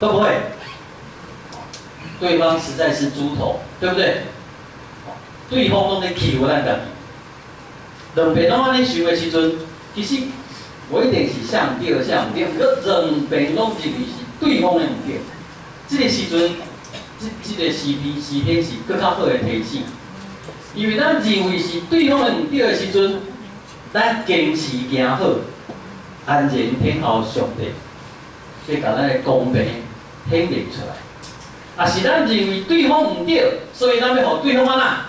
会不会？对方实在是猪头，对不对？对方拢在欺负咱家己，两边拢安尼想的时阵，其实不一定是向对向唔对，不过两边拢认为是对方的唔对。这个时阵，这个视频是更较好的提醒，因为咱认为是对方的唔对的时阵，咱坚持行好，安全天后上帝，去把咱的公平显明出来。啊，是咱认为对方唔对，所以咱要互对方安那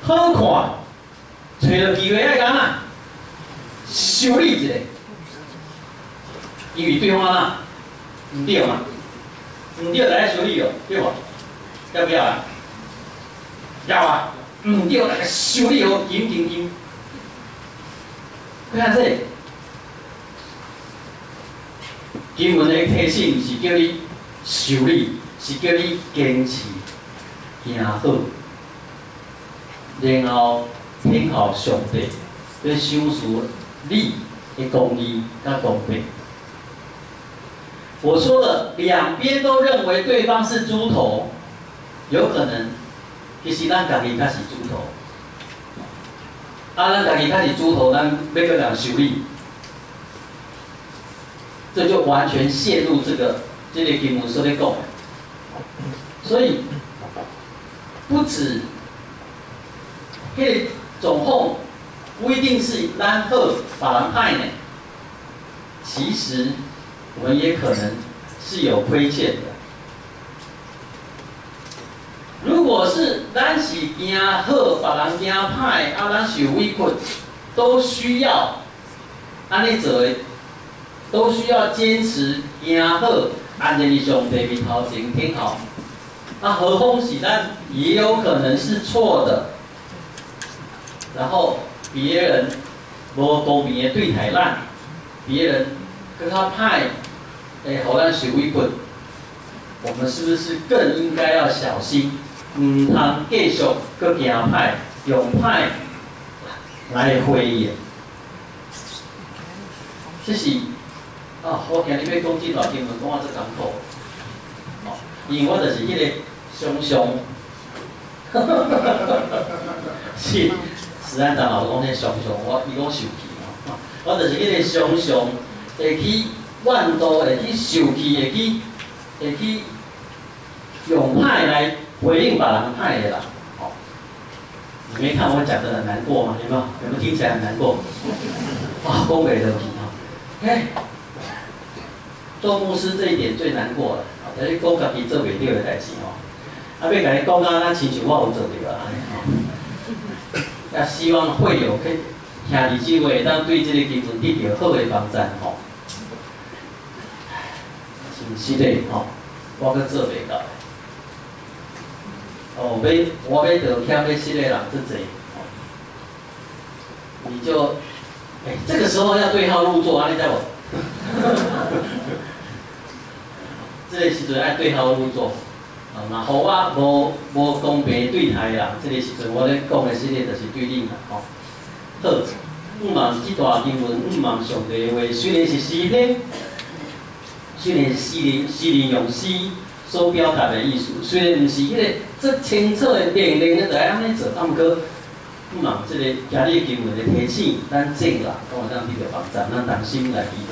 好看，找到机会爱干那修理一下，因为对方安那唔对嘛，唔对来修理哦，对无？要不要啊？要啊，唔对来修理哦，紧。看这经文的提醒是叫你修理，是叫你坚持行好，然后听候上帝要赏赐你的公义甲公平。我说了，两边都认为对方是猪头，有可能其实咱家己才是猪头。咱家己才是猪头，咱要个人修理，这就完全陷入这个经文所在讲的。所以不止，迄个总控不一定是咱好把人害呢，其实我们也可能是有亏欠的。如果是咱是惊好，别人惊歹，咱受委屈，都需要安尼做的，都需要坚持行好，安全伫上帝面头前挺好。何况是咱也有可能是错的，然后别人无公平的对待咱，别人更较歹，互咱受委屈，我们是不是更应该要小心？唔通继续搁行歹，用歹来回应。这是我今日要讲这段经文，讲我这艰苦，因为我就是迄个常常，是实安长老师讲迄常常，伊讲受气我就是迄个常常会去怨妒，会去受气，会去用歹来回应别人害的啦，你没看我讲的很难过吗？有没有听起来很难过？哇，讲袂落去做牧师这一点最难过了，但是讲家己做袂到的代志要甲你讲咱亲像我有做对啊，也希望会友去兄弟姊妹当对这个经文得到好的帮助真是的我阁做袂到。我要得欠要失的人真侪，你就，这个时候要对号入座啊！你知无？这个时阵要对号入座，那互我无公平对待人，这个时阵我咧讲的失的就是对你啦，好，毋茫这段经文，毋茫上帝的话，虽然是诗篇，虽然是诗人用诗。所表达的意思，虽然唔是迄个这清楚的命令，就爱安尼做，毋过，毋茫即个今日经文的提醒，咱正啦，讲咱得到帮助，咱同心来祈祷。